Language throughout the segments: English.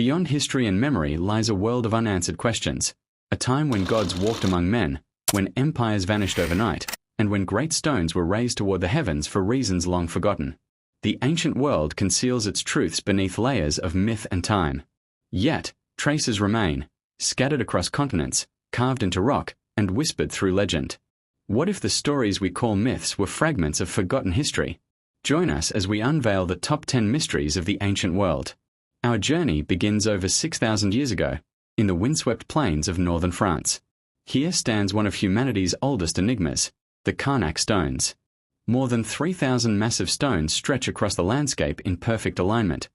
Beyond history and memory lies a world of unanswered questions, a time when gods walked among men, when empires vanished overnight, and when great stones were raised toward the heavens for reasons long forgotten. The ancient world conceals its truths beneath layers of myth and time. Yet, traces remain, scattered across continents, carved into rock, and whispered through legend. What if the stories we call myths were fragments of forgotten history? Join us as we unveil the top 10 mysteries of the ancient world. Our journey begins over 6,000 years ago, in the windswept plains of northern France. Here stands one of humanity's oldest enigmas, the Karnak stones. More than 3,000 massive stones stretch across the landscape in perfect alignment,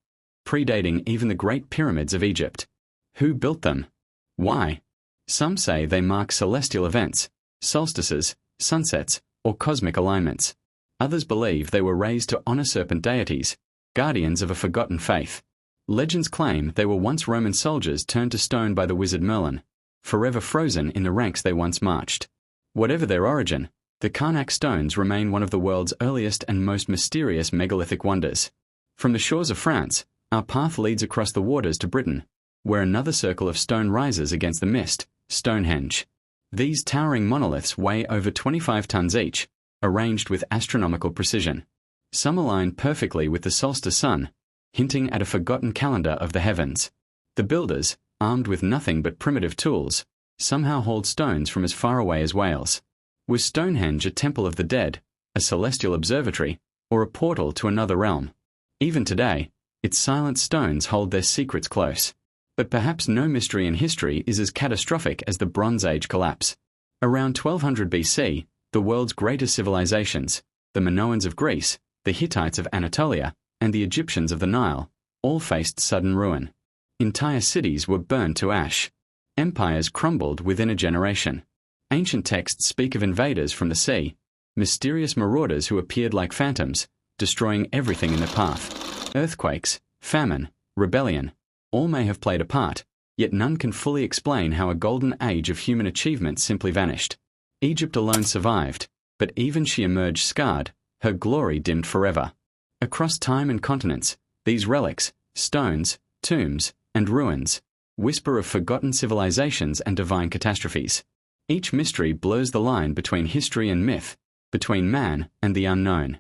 predating even the Great Pyramids of Egypt. Who built them? Why? Some say they mark celestial events, solstices, sunsets, or cosmic alignments. Others believe they were raised to honor serpent deities, guardians of a forgotten faith. Legends claim they were once Roman soldiers turned to stone by the wizard Merlin, forever frozen in the ranks they once marched. Whatever their origin, the Karnak stones remain one of the world's earliest and most mysterious megalithic wonders. From the shores of France, our path leads across the waters to Britain, where another circle of stone rises against the mist, Stonehenge. These towering monoliths weigh over 25 tons each, arranged with astronomical precision. Some align perfectly with the solstice sun, hinting at a forgotten calendar of the heavens. The builders, armed with nothing but primitive tools, somehow hauled stones from as far away as Wales. Was Stonehenge a temple of the dead, a celestial observatory, or a portal to another realm? Even today, its silent stones hold their secrets close. But perhaps no mystery in history is as catastrophic as the Bronze Age collapse. Around 1200 BC, the world's greatest civilizations, the Minoans of Greece, the Hittites of Anatolia, and the Egyptians of the Nile, all faced sudden ruin. Entire cities were burned to ash. Empires crumbled within a generation. Ancient texts speak of invaders from the sea, mysterious marauders who appeared like phantoms, destroying everything in their path. Earthquakes, famine, rebellion, all may have played a part, yet none can fully explain how a golden age of human achievement simply vanished. Egypt alone survived, but even she emerged scarred, her glory dimmed forever. Across time and continents, these relics, stones, tombs, and ruins, whisper of forgotten civilizations and divine catastrophes. Each mystery blurs the line between history and myth, between man and the unknown.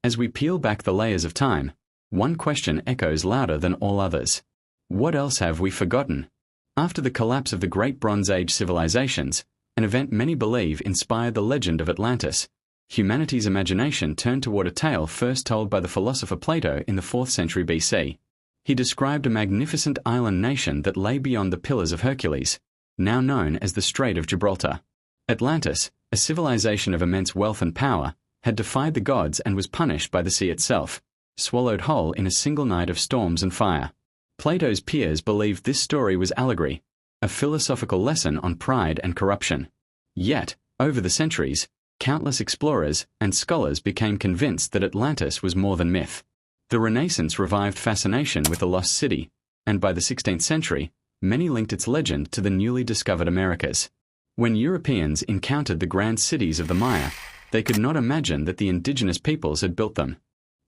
As we peel back the layers of time, one question echoes louder than all others. What else have we forgotten? After the collapse of the great Bronze Age civilizations, an event many believe inspired the legend of Atlantis, humanity's imagination turned toward a tale first told by the philosopher Plato in the 4th century BC. He described a magnificent island nation that lay beyond the Pillars of Hercules, now known as the Strait of Gibraltar. Atlantis, a civilization of immense wealth and power, had defied the gods and was punished by the sea itself, swallowed whole in a single night of storms and fire. Plato's peers believed this story was allegory, a philosophical lesson on pride and corruption. Yet, over the centuries, countless explorers and scholars became convinced that Atlantis was more than myth. The Renaissance revived fascination with the lost city, and by the 16th century, many linked its legend to the newly discovered Americas. When Europeans encountered the grand cities of the Maya, they could not imagine that the indigenous peoples had built them.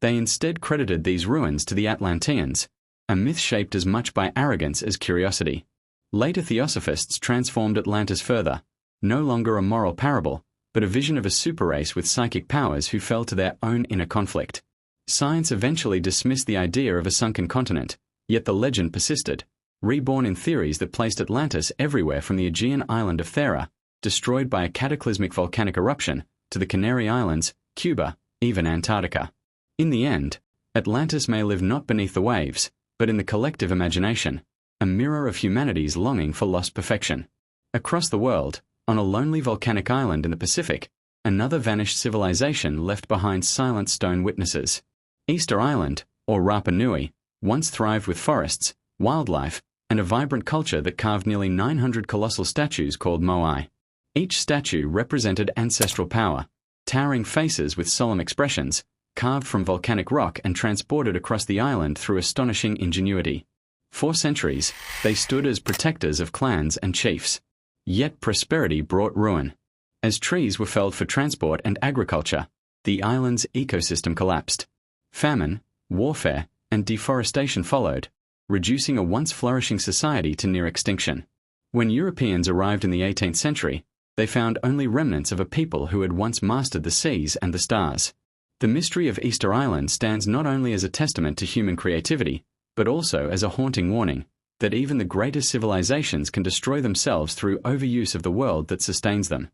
They instead credited these ruins to the Atlanteans, a myth shaped as much by arrogance as curiosity. Later theosophists transformed Atlantis further, no longer a moral parable, but a vision of a super race with psychic powers who fell to their own inner conflict. Science eventually dismissed the idea of a sunken continent, yet the legend persisted, reborn in theories that placed Atlantis everywhere from the Aegean island of Thera, destroyed by a cataclysmic volcanic eruption, to the Canary Islands, Cuba, even Antarctica. In the end, Atlantis may live not beneath the waves, but in the collective imagination, a mirror of humanity's longing for lost perfection. Across the world, on a lonely volcanic island in the Pacific, another vanished civilization left behind silent stone witnesses. Easter Island, or Rapa Nui, once thrived with forests, wildlife, and a vibrant culture that carved nearly 900 colossal statues called moai. Each statue represented ancestral power, towering faces with solemn expressions, carved from volcanic rock and transported across the island through astonishing ingenuity. For centuries, they stood as protectors of clans and chiefs. Yet prosperity brought ruin. As trees were felled for transport and agriculture, the island's ecosystem collapsed. Famine, warfare, and deforestation followed, reducing a once flourishing society to near extinction. When Europeans arrived in the 18th century, they found only remnants of a people who had once mastered the seas and the stars. The mystery of Easter Island stands not only as a testament to human creativity, but also as a haunting warning that even the greatest civilizations can destroy themselves through overuse of the world that sustains them.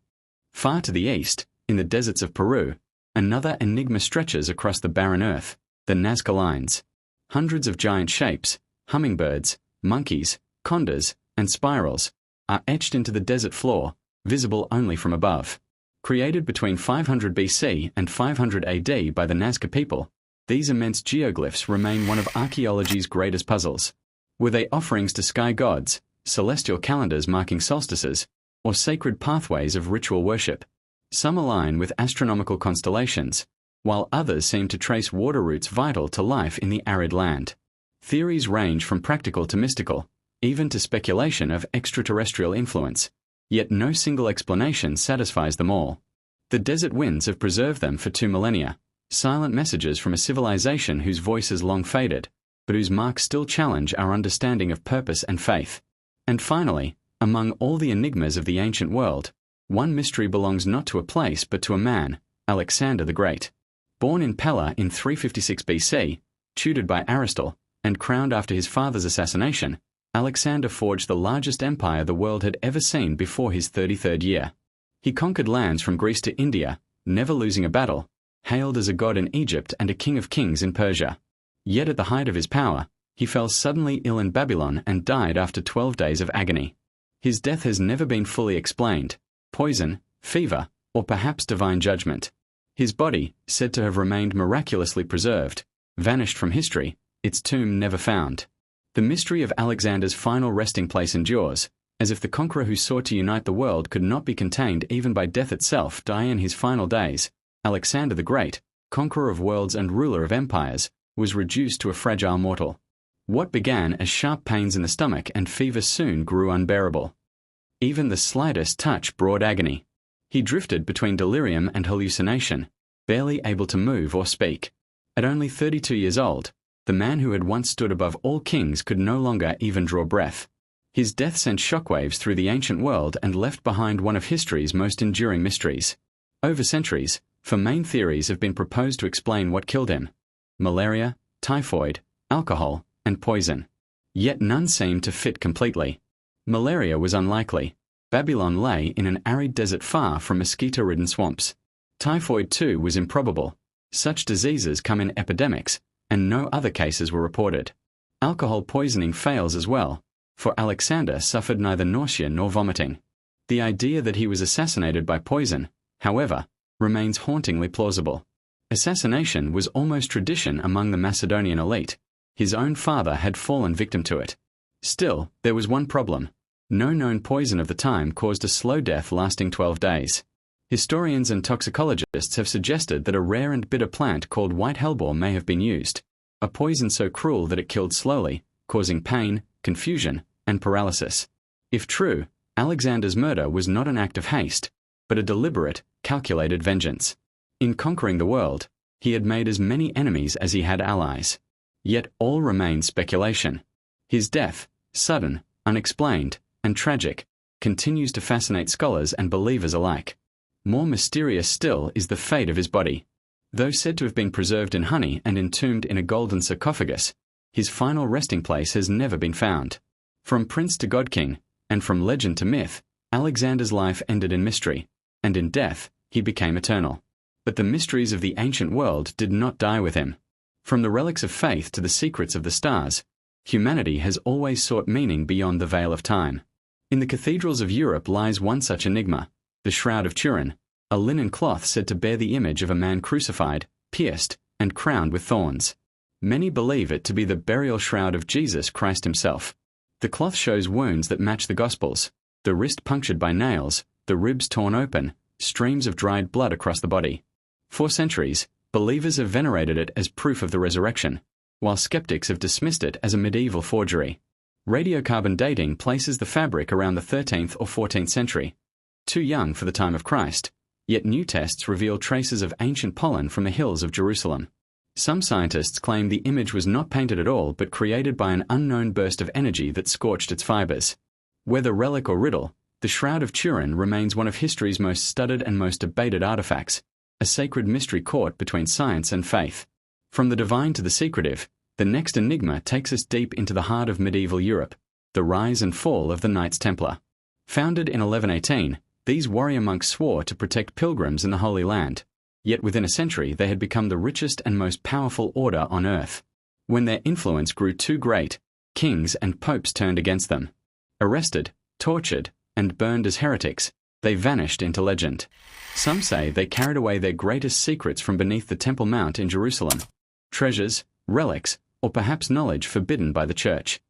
Far to the east, in the deserts of Peru, another enigma stretches across the barren earth, the Nazca Lines. Hundreds of giant shapes, hummingbirds, monkeys, condors, and spirals, are etched into the desert floor, visible only from above. Created between 500 BC and 500 AD by the Nazca people, these immense geoglyphs remain one of archaeology's greatest puzzles. Were they offerings to sky gods, celestial calendars marking solstices, or sacred pathways of ritual worship? Some align with astronomical constellations, while others seem to trace water routes vital to life in the arid land. Theories range from practical to mystical, even to speculation of extraterrestrial influence, yet no single explanation satisfies them all. The desert winds have preserved them for 2 millennia, silent messages from a civilization whose voice has long faded, but whose marks still challenge our understanding of purpose and faith. And finally, among all the enigmas of the ancient world, one mystery belongs not to a place but to a man, Alexander the Great. Born in Pella in 356 BC, tutored by Aristotle, and crowned after his father's assassination, Alexander forged the largest empire the world had ever seen before his 33rd year. He conquered lands from Greece to India, never losing a battle, hailed as a god in Egypt and a king of kings in Persia. Yet at the height of his power, he fell suddenly ill in Babylon and died after 12 days of agony. His death has never been fully explained: poison, fever, or perhaps divine judgment. His body, said to have remained miraculously preserved, vanished from history, its tomb never found. The mystery of Alexander's final resting place endures, as if the conqueror who sought to unite the world could not be contained even by death itself die in his final days. Alexander the Great, conqueror of worlds and ruler of empires, was reduced to a fragile mortal. What began as sharp pains in the stomach and fever soon grew unbearable. Even the slightest touch brought agony. He drifted between delirium and hallucination, barely able to move or speak. At only 32 years old, the man who had once stood above all kings could no longer even draw breath. His death sent shockwaves through the ancient world and left behind one of history's most enduring mysteries. Over centuries, four main theories have been proposed to explain what killed him: malaria, typhoid, alcohol, and poison. Yet none seemed to fit completely. Malaria was unlikely. Babylon lay in an arid desert far from mosquito-ridden swamps. Typhoid, too, was improbable. Such diseases come in epidemics, and no other cases were reported. Alcohol poisoning fails as well, for Alexander suffered neither nausea nor vomiting. The idea that he was assassinated by poison, however, remains hauntingly plausible. Assassination was almost tradition among the Macedonian elite. His own father had fallen victim to it. Still, there was one problem. No known poison of the time caused a slow death lasting 12 days. Historians and toxicologists have suggested that a rare and bitter plant called white hellebore may have been used, a poison so cruel that it killed slowly, causing pain, confusion, and paralysis. If true, Alexander's murder was not an act of haste, but a deliberate, calculated vengeance. In conquering the world, he had made as many enemies as he had allies. Yet all remained speculation. His death, sudden, unexplained, and tragic, continues to fascinate scholars and believers alike. More mysterious still is the fate of his body. Though said to have been preserved in honey and entombed in a golden sarcophagus, his final resting place has never been found. From prince to god-king, and from legend to myth, Alexander's life ended in mystery, and in death, he became eternal. But the mysteries of the ancient world did not die with him. From the relics of faith to the secrets of the stars, humanity has always sought meaning beyond the veil of time. In the cathedrals of Europe lies one such enigma, the Shroud of Turin, a linen cloth said to bear the image of a man crucified, pierced, and crowned with thorns. Many believe it to be the burial shroud of Jesus Christ himself. The cloth shows wounds that match the Gospels, the wrist punctured by nails, the ribs torn open, streams of dried blood across the body. For centuries, believers have venerated it as proof of the resurrection, while skeptics have dismissed it as a medieval forgery. Radiocarbon dating places the fabric around the 13th or 14th century, too young for the time of Christ, yet new tests reveal traces of ancient pollen from the hills of Jerusalem. Some scientists claim the image was not painted at all but created by an unknown burst of energy that scorched its fibers. Whether relic or riddle, the Shroud of Turin remains one of history's most studied and most debated artifacts, a sacred mystery caught between science and faith. From the divine to the secretive, the next enigma takes us deep into the heart of medieval Europe, the rise and fall of the Knights Templar. Founded in 1118, these warrior monks swore to protect pilgrims in the Holy Land. Yet within a century they had become the richest and most powerful order on earth. When their influence grew too great, kings and popes turned against them. Arrested, tortured, and burned as heretics, they vanished into legend. Some say they carried away their greatest secrets from beneath the Temple Mount in Jerusalem. Treasures, relics, or perhaps knowledge forbidden by the Church.